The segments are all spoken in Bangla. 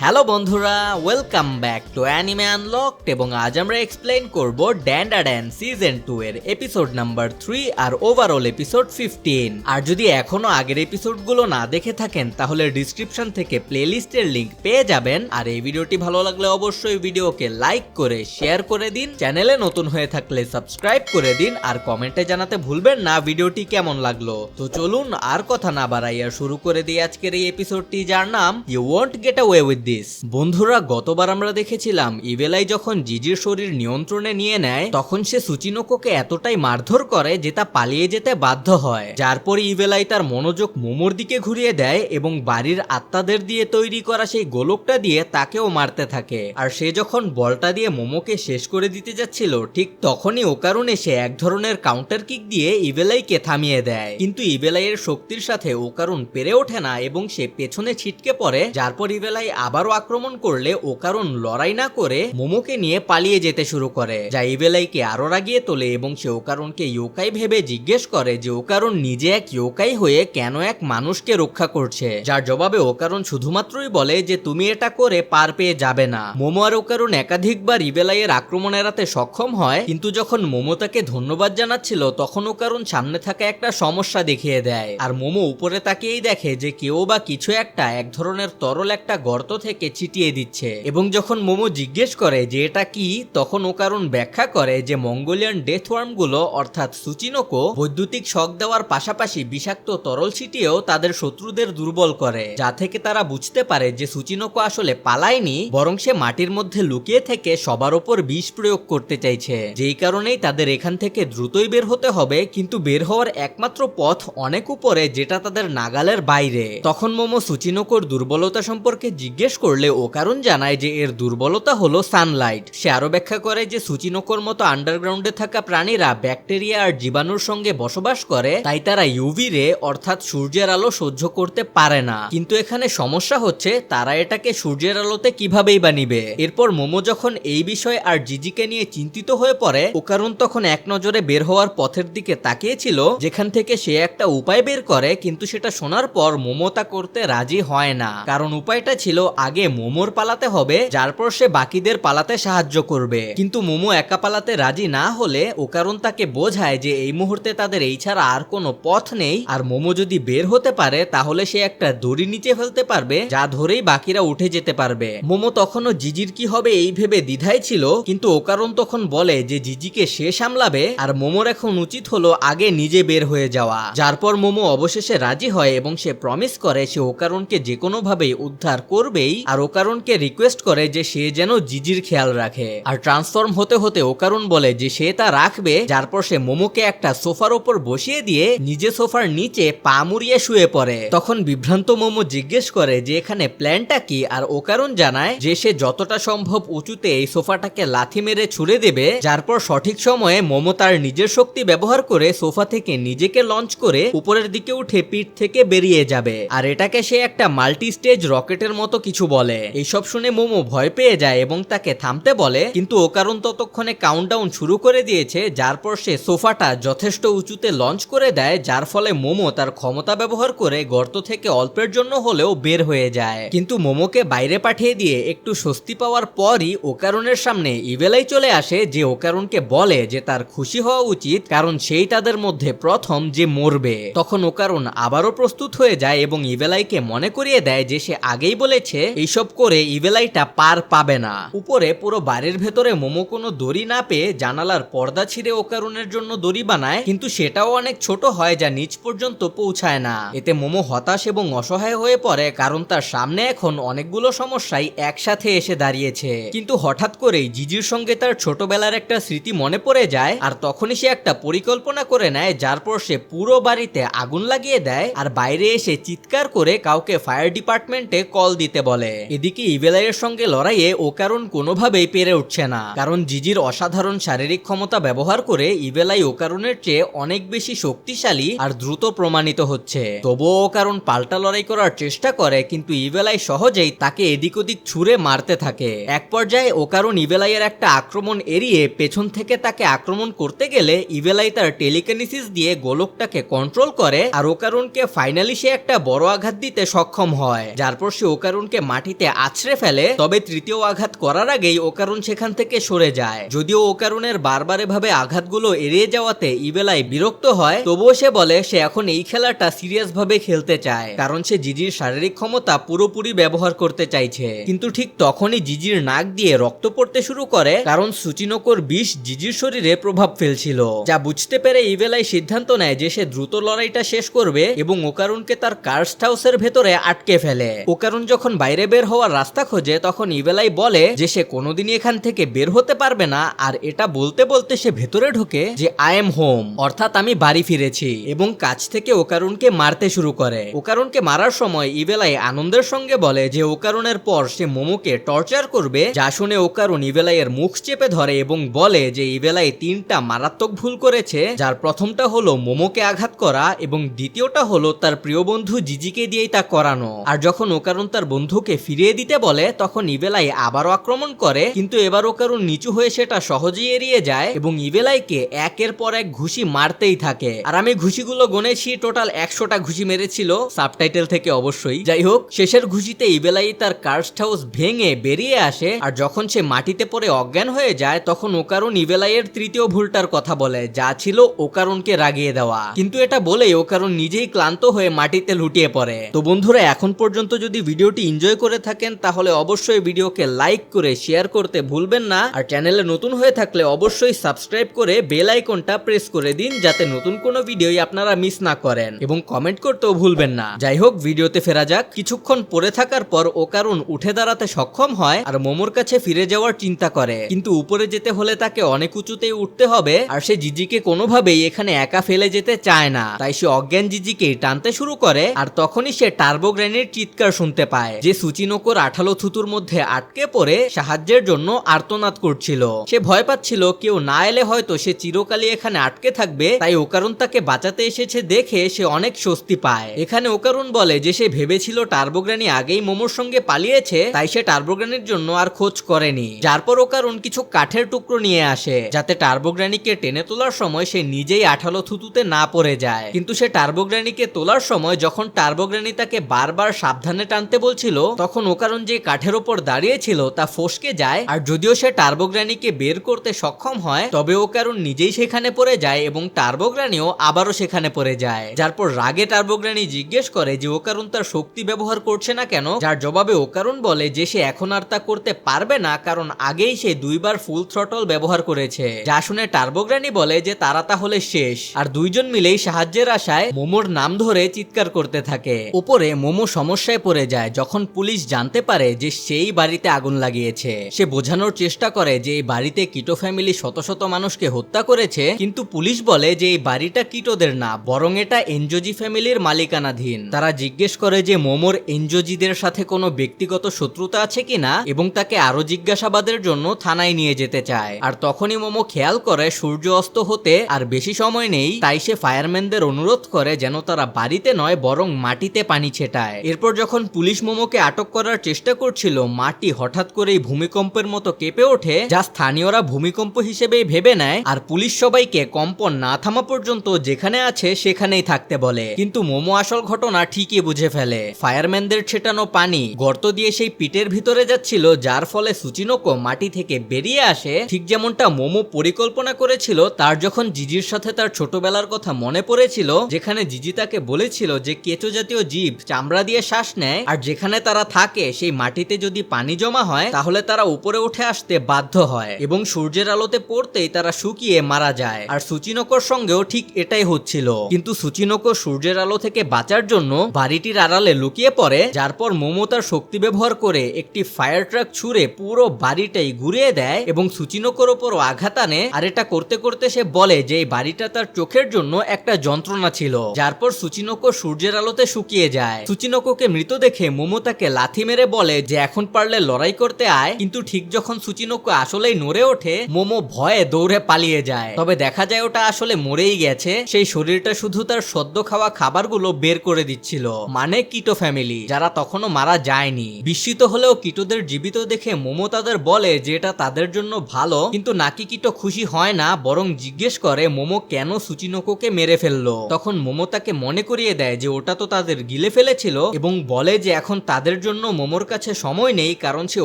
হ্যালো বন্ধুরা, welcome back to anime unlocked এবং আজ আমরা এক্সপ্লেইন করব ড্যান্ডাড্যান সিজন 2 এর এপিসোড নাম্বার 3 আর ওভারঅল এপিসোড 15। আর যদি এখনো আগের এপিসোডগুলো না দেখে থাকেন তাহলে ডেসক্রিপশন থেকে প্লেলিস্টের লিংক পেয়ে যাবেন। আর এই ভিডিওটি ভালো লাগলে অবশ্যই ভিডিওকে লাইক করে শেয়ার করে দিন, চ্যানেলে নতুন হয়ে থাকলে সাবস্ক্রাইব করে দিন আর কমেন্টে জানাতে ভুলবেন না ভিডিওটি কেমন লাগলো। তো চলুন আর কথা না বাড়াইয়া শুরু করে দিই আজকের এই এপিসোডটি, যার নাম you won't get away with this. বন্ধুরা, গতবার আমরা দেখেছিলাম ইভেলাই যখন জিজির শরীর নিয়ন্ত্রণে নিয়ে নেয় তখন সে সুচিনোকোকে এতটাই মারধর করে যে তা পালিয়ে যেতে বাধ্য হয়, যার পর ইভেলাই তার মনোযোগ মোমোর দিকে ঘুরিয়ে দেয় এবং বাড়ির আত্মাদের দিয়ে তৈরি করা সেই গোলকটা দিয়ে তাকেও মারতে থাকে। আর সে যখন বলটা দিয়ে মোমোকে শেষ করে দিতে যাচ্ছিল ঠিক তখনই ওকারুন এসে এক ধরনের কাউন্টার কিক দিয়ে ইভেলাইকে থামিয়ে দেয়, কিন্তু ইভেলাইয়ের শক্তির সাথে ওকারুন পেরে ওঠে না এবং সে পেছনে ছিটকে পড়ে, যার পর ইভেলাই আবারও আক্রমণ করলে ওকারুন লড়াই না করে মোমোকে নিয়ে পালিয়ে যেতে শুরু করে, যা ইভেলাইকে আরো রাগিয়ে তোলে এবং সে ওকারুনকে ইয়োকাই ভেবে জিজ্ঞেস করে যে ওকারুন নিজে এক ইয়োকাই হয়ে কেন এক মানুষকে রক্ষা করছে, যার জবাবে ওকারুন শুধুমাত্রই বলে যে তুমি এটা করে পার পেয়ে যাবে না। মোমো আর ওকারুন একাধিকবার ইভেলাইয়ের আক্রমণ এড়াতে সক্ষম হয়, কিন্তু যখন মোমো তাকে ধন্যবাদ জানাচ্ছিল তখন ওকারুন সামনে থাকা একটা সমস্যা দেখিয়ে দেয়। আর মোমো উপরে তাকিয়েই দেখে যে কেউ বা কিছু একটা এক ধরনের তরল একটা গর্ত থেকে ছিটিয়ে দিচ্ছে, এবং যখন মোমো জিজ্ঞেস করে যে এটা কি তখন ওকারুন ব্যাখ্যা করে যে মঙ্গোলিয়ান ডেথওয়ার্ম গুলো অর্থাৎ সুচিনোকো বৈদ্যুতিক শক দেওয়ার পাশাপাশি বিষাক্ত তরল ছিটিয়েও তাদের শত্রুদের দুর্বল করে, যা থেকে তারা বুঝতে পারে যে সুচিনোকো আসলে পালায়নি, বরং সে মাটির মধ্যে লুকিয়ে থেকে সবার ওপর বিষ প্রয়োগ করতে চাইছে, যেই কারণেই তাদের এখান থেকে দ্রুতই বের হতে হবে, কিন্তু বের হওয়ার একমাত্র পথ অনেক উপরে যেটা তাদের নাগালের বাইরে। তখন মোমো সুচিনোকোর দুর্বলতা সম্পর্কে জিজ্ঞেস করলে ওকারুন জানায় যে এর দুর্বলতা হলো সানলাইট। সে আরো ব্যাখ্যা করে যে সুচিনোকোর মতো আন্ডারগ্রাউন্ডে থাকা প্রাণীরা ব্যাকটেরিয়া আর জীবাণুর সঙ্গে বসবাস করে, তাই তারা ইউভি রে অর্থাৎ সূর্যের আলো সহ্য করতে পারে না, কিন্তু এখানে সমস্যা হচ্ছে তারা এটাকে সূর্যের আলোতে কিভাবেই বা নিবে। এরপর মোমো যখন এই বিষয় আর জিজিকে নিয়ে চিন্তিত হয়ে পড়ে, ওকারুন তখন এক নজরে বের হওয়ার পথের দিকে তাকিয়েছিল যেখান থেকে সে একটা উপায় বের করে, কিন্তু সেটা শোনার পর মোমো তা করতে রাজি হয় না, কারণ উপায়টা ছিল আগে মোমোর পালাতে হবে, যার পর সে বাকিদের পালাতে সাহায্য করবে। কিন্তু মোমো একা পালাতে রাজি না হলে ওকারুন তাকে বোঝায় যে এই মুহূর্তে তাদের এই ছাড়া আর কোনো পথ নেই, আর মোমো যদি বের হতে পারে তাহলে সে একটা দড়ি নিচে ফেলতে পারবে যা ধরেই বাকিরা উঠে যেতে পারবে। মোমো তখনও জিজির কি হবে এই ভেবে দ্বিধায় ছিল, কিন্তু ওকারুন তখন বলে যে জিজিকে সে সামলাবে আর মোমোর এখন উচিত হলো আগে নিজে বের হয়ে যাওয়া, যার পর মোমো অবশেষে রাজি হয় এবং সে প্রমিস করে সে ওকারুনকে যে কোনো ভাবে উদ্ধার করবেই, আর ওকারুনকে রিকোয়েস্ট করে যে সে যেন জিজির খেয়াল রাখে। আর ট্রান্সফর্ম হতে হতে ওকারুন বলে যে সে তা রাখবে, যার পর সে মোমোকে একটা সোফার উপর বসিয়ে দিয়ে নিজে সোফার নিচে পা মুড়িয়ে শুয়ে পড়ে। তখন বিভ্রান্ত মোমো জিজ্ঞেস করে যে এখানে প্ল্যানটা কি, আর ওকারুন জানায় যে সে যতটা সম্ভব উঁচুতে এই সোফাটাকে লাথি মেরে ছুড়ে দেবে, যার পর সঠিক সময়ে মোমো তার নিজের শক্তি ব্যবহার করে সোফা থেকে নিজেকে লঞ্চ করে উপরের দিকে উঠে পিঠ থেকে বেরিয়ে যাবে, আর এটাকে সে একটা মাল্টি স্টেজ রকেটের মতো কিছু বলে। এইসব শুনে মোমো ভয় পেয়ে যায় এবং তাকে থামতে বলে, কিন্তু ওকারুন ততক্ষণে কাউন্টডাউন শুরু করে দিয়েছে, যার পর সে সোফাটা যথেষ্ট উঁচুতে লঞ্চ করে দেয়, যার ফলে মোমো তার ক্ষমতা ব্যবহার করে গর্ত থেকে অল্পের জন্য হলেও বের হয়ে যায়। কিন্তু মোমোকে বাইরে পাঠিয়ে দিয়ে একটু স্বস্তি পাওয়ার পরই ওকারুনের সামনে ইভেলাই চলে আসে, যে ওকারুনকে বলে যে তার খুশি হওয়া উচিত কারণ সেই তাদের মধ্যে প্রথম যে মরবে। তখন ওকারুন আবারও প্রস্তুত হয়ে যায় এবং ইভেলাইকে মনে করিয়ে দেয় যে সে আগেই বলেছে এইসব করে ইভেলাইটা পার পাবে না। উপরে পুরো বাড়ির ভেতরে মোমো কোনো দড়ি না পেয়ে জানালার পর্দা ছিঁড়ে ওকারুনের জন্য দড়ি বানায়, কিন্তু সেটাও অনেক ছোট হয় যা নিচ পর্যন্ত পৌঁছায় না। এতে মোমো হতাশ এবং অসহায় হয়ে পড়ে কারণ তার সামনে এখন অনেকগুলো সমস্যাই একসাথে এসে দাঁড়িয়েছে। কিন্তু হঠাৎ করেই জিজির সঙ্গে তার ছোটবেলার একটা স্মৃতি মনে পড়ে যায়, আর তখনই সে একটা পরিকল্পনা করে নেয়, যার পর সে পুরো বাড়িতে আগুন লাগিয়ে দেয় আর বাইরে এসে চিৎকার করে কাউকে ফায়ার ডিপার্টমেন্টে কল দিতে বলে। এদিকে ইভেলাইয়ের সঙ্গে লড়াইয়ে ওকারুন কোনোভাবেই পেরে উঠছে না, কারণ জিজির অসাধারণ শারীরিক ক্ষমতা ব্যবহার করে ইভেলাই ওকারুনের চেয়ে অনেক বেশি শক্তিশালী আর দ্রুত প্রমাণিত হচ্ছে। তবুও ওকারুন পাল্টা লড়াই করার চেষ্টা করে, কিন্তু ইভেলাই সহজেই তাকে এদিক ওদিক ছুঁড়ে মারতে থাকে। এক পর্যায়ে ওকারুন ইভেলাইয়ের একটা আক্রমণ এড়িয়ে পেছন থেকে তাকে আক্রমণ করতে গেলে ইভেলাই তার টেলিকিনেসিস দিয়ে গোলকটাকে কন্ট্রোল করে, আর ওকারুনকে ফাইনালি সে একটা বড় আঘাত দিতে সক্ষম হয়, যার পর সে ওকারুনকে মাটিতে আছড়ে ফেলে, তবে তৃতীয় আঘাত করার আগেই ওকারুন সেখান থেকে সরে যায়। যদিও ওকারুনের বারবার এভাবে আঘাতগুলো এড়িয়ে যাওয়াতে ইবেলাই বিরক্ত হয়, তবুও সে বলে সে এখন এই খেলাটা সিরিয়াস ভাবে খেলতে চায়, কারণ সে জিজির শারীরিক ক্ষমতা পুরোপুরি ব্যবহার করতে চাইছে। কিন্তু ঠিক তখনই জিজির নাক দিয়ে রক্ত পড়তে শুরু করে, কারণ সুচিনোকোর বিষ জিজির শরীরে প্রভাব ফেলছিল। যা বুঝতে পেরে ইবেলাই সিদ্ধান্ত নেয় যে সে দ্রুত লড়াইটা শেষ করবে এবং ওকারুনকে তার কার্স্ট হাউসের ভেতরে আটকে ফেলে। ওকারুন যখন বাইরে বের হওয়ার রাস্তা খোঁজে, তখন ইবেলাই বলে যে সে কোনোদিনই এখান থেকে বের হতে পারবে না, আর এটা বলতে বলতে সে ভেতরে ঢোকে যে আই এম হোম, অর্থাৎ আমি বাড়ি ফিরেছি, এবং কাছ থেকে ওকারুনকে মারতে শুরু করে। ওকারুনকে মারার সময় ইবেলাই আনন্দের সঙ্গে বলে যে ওকারুনের পর সে মোমোকে টর্চার করবে, যা শুনে ওকারুন ইবেলাইয়ের মুখ চেপে ধরে এবং বলে যে ইবেলাই 3টা মারাত্মক ভুল করেছে, যার প্রথমটা হলো মোমোকে আঘাত করা এবং দ্বিতীয়টা হলো তার প্রিয় বন্ধু জিজিকে দিয়েই তা করানো। আর যখন ওকারুন তার বন্ধুকে ফিরিয়ে দিতে বলে, তখন ইবেলাই আবারও আক্রমণ করে, কিন্তু এবার ওকারুন নিচু হয়ে সেটা সহজেই এড়িয়ে যায় এবং ইবেলাইকে একের পর এক ঘুষি মারতেই থাকে। আর আমি ঘুষিগুলো গনেছি, টোটাল 100টা ঘুষি মেরেছিল, সাবটাইটেল থেকে অবশ্যই। যাই হোক, শেষের ঘুষিতে ইবেলাই তার কার্স্ট হাউস ভেঙে বেরিয়ে আসে, আর যখন সে মাটিতে পড়ে অজ্ঞান হয়ে যায়, তখন ওকারুন ইবেলাইয়ের তৃতীয় ভুলটার কথা বলে, যা ছিল ওকারুনকে রাগিয়ে দেওয়া। কিন্তু এটা বলেই ওকারুন নিজেই ক্লান্ত হয়ে মাটিতে লুটিয়ে পড়ে। তো বন্ধুরা, এখন পর্যন্ত যদি ভিডিওটি এনজয় করে থাকেন, তাহলে অবশ্যই ভিডিওকে লাইক করে শেয়ার করতে ভুলবেন না, আর চ্যানেলে নতুন হয়ে থাকলে অবশ্যই সাবস্ক্রাইব করে বেল আইকনটা প্রেস করে দিন, যাতে নতুন কোনো ভিডিওই আপনারা মিস না করেন, এবং কমেন্ট করতেও ভুলবেন না। যাই হোক, ভিডিওতে ফেরা যাক। কিছুক্ষণ পড়ে থাকার পর ওকারুন উঠে দাঁড়াতে সক্ষম হয় আর মোমোর কাছে ফিরে যাওয়ার চিন্তা করে, কিন্তু উপরে যেতে হলে তাকে অনেক উঁচুতেই উঠতে হবে, আর সে জিজিকে কোনোভাবেই এখানে একা ফেলে যেতে চায় না। তাই সে অজ্ঞান জিজিকে টানতে শুরু করে, আর তখনই সে টার্বো গ্র্যানির চিৎকার শুনতে পায়, যে সুচিনোকোর আঠালো থুতুর মধ্যে আটকে পড়ে সাহায্যের জন্য আর্তনাদ করছিল। সে ভয় পাচ্ছিল কেউ না এলে হয়তো সে চিরকালই এখানে আটকে থাকবে, তাই ওকারুন তাকে বাঁচাতে এসেছে দেখে সে অনেক স্বস্তি পায়। এখানে ওকারুন বলে যে সে ভেবেছিল টার্বো গ্র্যানি আগেই মোমোর সঙ্গে পালিয়েছে, তাই সে টার্বো গ্র্যানির জন্য আর খোঁজ করেনি। যার পর ওকারুন কিছু কাঠের টুকরো নিয়ে আসে, যাতে টার্বো গ্র্যানিকে টেনে তোলার সময় সে নিজেই আঠালো থুতুতে না পড়ে যায়। কিন্তু সে টার্বো গ্র্যানিকে তোলার সময় যখন টার্বো গ্র্যানি তাকে বারবার সাবধানে টানতে বলছিল, তখন ওকারুন যে কাঠের ওপর দাঁড়িয়ে ছিল তা ফসকে যায়, আর যদিও সে টার্বো গ্র্যানিকে বের করতে সক্ষম হয়, তবে ওকারুন নিজেই সেখানে পড়ে যায় এবং টার্বো গ্র্যানিও আবারও সেখানে পড়ে যায়। যার পর রাগে টার্বো গ্র্যানি জিজ্ঞেস করে যে ওকারুন তার শক্তি ব্যবহার করছে না কেন, যার জবাবে ওকারুন বলে যে সে এখন আর তা করতে পারবে না, কারণ আগেই সে 2বার ফুল থ্রটল ব্যবহার করেছে। যা শুনে টার্বো গ্র্যানি বলে যে তারা তাহলে শেষ, আর দুইজন মিলেই সাহায্যের আশায় মোমোর নাম ধরে চিৎকার করতে থাকে। উপরে মোমো সমস্যায় পড়ে যায় যখন পুলিশ জানতে পারে যে সেই বাড়িতে আগুন লাগিয়েছে। সে বোঝানোর চেষ্টা করে যে এই বাড়িতে কিটো ফ্যামিলি শত শত মানুষকে হত্যা করেছে, কিন্তু পুলিশ বলে যে এই বাড়িটা কিটোদের না, বরং এটা এনজোজি ফ্যামিলির মালিকানাধীন। তারা জিজ্ঞেস করে যে মোমোর এনজোজিদের সাথে কোনো ব্যক্তিগত শত্রুতা আছে কিনা, এবং তাকে আরো জিজ্ঞাসাবাদের জন্য থানায় নিয়ে যেতে চায়। আর তখনই মোমো খেয়াল করে সূর্য অস্ত হতে আর বেশি সময় নেই, তাই সে ফায়ারম্যানদের অনুরোধ করে যেন তারা বাড়িতে নয় বরং মাটিতে পানি ছেটায়। এরপর যখন পুলিশ মোমোকে আটক করার চেষ্টা করছিল, মাটি হঠাৎ করেই ভূমিকম্পের মতো কেঁপে ওঠে, যা স্থানীয়রা ভূমিকম্প হিসেবেই ভেবে নেয়, আর পুলিশ সবাইকে কম্পন না থামা পর্যন্ত যেখানে আছে সেখানেই থাকতে বলে। কিন্তু মোমো আসল ঘটনা ঠিকই বুঝে ফেলে। ফায়ারম্যানদের ছেটানো পানি গর্ত দিয়ে সেই পিটের ভিতরে যাচ্ছিল, যার ফলে সুচিনোকো মাটি থেকে বেরিয়ে আসে, ঠিক যেমনটা মোমো পরিকল্পনা করেছিল। তার যখন জিজির সাথে তার ছোটবেলার কথা মনে পড়েছিল, যেখানে জিজি তাকে বলেছিল যে কেঁচো জাতীয় জীব চামড়া দিয়ে শ্বাস নেয়, আর যেখানে তারা থাকে সেই মাটিতে যদি পানি জমা হয় তাহলে তারা উপরে উঠে আসতে বাধ্য হয়, এবং সূর্যের আলোতে পড়তেই তারা শুকিয়ে মারা যায়। আর সুচিনোকোর সঙ্গেও ঠিক এটাই হচ্ছিল, কিন্তু সুচিনোকো সূর্যের আলো থেকে বাঁচার জন্য বাড়িটির আড়ালে লুকিয়ে পড়ে, যার পর মোমো তার শক্তি ব্যবহার করে একটি ফায়ার ট্রাক ছুঁড়ে পুরো বাড়িটাই ঘুরিয়ে দেয় এবং সুচিনোকোর ওপরও আঘাত আনে। আর এটা করতে করতে সে বলে যে এই বাড়িটা তার চোখের জন্য একটা যন্ত্রণা ছিল, যার পর সুচিনোকো সূর্যের আলোতে শুকিয়ে যায়। সুচিনোকোকে মৃত দেখে মোমো তাকে লাথি মেরে বলে যে এখন পারলে লড়াই করতে আয়, কিন্তু ঠিক যখন সুচিনোকো আসলেই নড়ে ওঠে, মোমো ভয়ে দৌড়ে পালিয়ে যায়। তবে দেখা যায় ওটা আসলে মরেই গেছে, সেই শরীরটা শুধু তার সদ্য খাওয়া খাবারগুলো বের করে দিচ্ছিল, মানে কিটো ফ্যামিলি, যারা তখনও মারা যায়নি। বিস্মিত হলেও কিটোদের জীবিত দেখে মোমো তাদের বলে যে এটা তাদের জন্য ভালো, কিন্তু নাকি কিটো খুশি হয় না, বরং জিজ্ঞেস করে মোমো কেন সুচিনোকোকে মেরে ফেললো। তখন মোমো তাকে মনে করিয়ে দেয় যে ওটা তো তাদের গিলে ফেলেছিল, এবং বলে যে এখন তাদের কাজের জন্য মোমোর কাছে সময় নেই, কারণ সে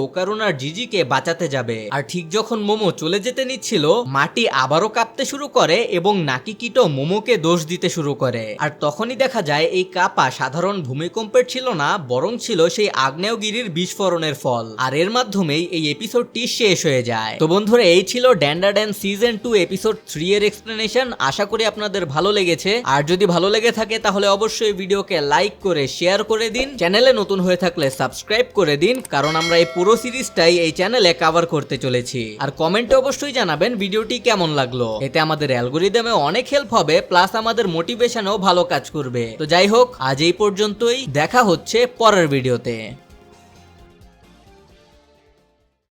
ওকারুন আর জিজিকে বাঁচাতে যাবে। আর ঠিক যখন মোমো চলে যেতে নিচ্ছিল, মাটি আবারও কাঁপতে শুরু করে এবং নাকিকিটো মোমোকে দোষ দিতে শুরু করে। আর তখনই দেখা যায় এই কাঁপা সাধারণ ভূমিকম্পের ছিল না, বরং ছিল সেই আগ্নেয়গিরির বিস্ফোরণের ফল। আর এর মাধ্যমেই এই এপিসোডটি শেষ হয়ে যায়। তো বন্ধুরা, এই ছিল ড্যান্ডাড্যান সিজন 2 এপিসোড 3 এর এক্সপ্লেনেশন। আশা করি আপনাদের ভালো লেগেছে। আর যদি ভালো লেগে থাকে তাহলে অবশ্যই ভিডিওকে লাইক করে শেয়ার করে দিন। চ্যানেলে নতুন হয়ে থাকলে সাবস্ক্রাইব করে দিন, কারণ আমরা এই পুরো সিরিজটাই এই চ্যানেলে কভার করতে চলেছি। আর কমেন্টে অবশ্যই জানাবেন ভিডিওটি কেমন লাগলো। এতে আমাদের অ্যালগরিদমে অনেক হেল্প হবে, প্লাস আমাদের মোটিভেশনেও ভালো কাজ করবে। তো যাই হোক, আজ এই পর্যন্তই। দেখা হচ্ছে পরের ভিডিওতে।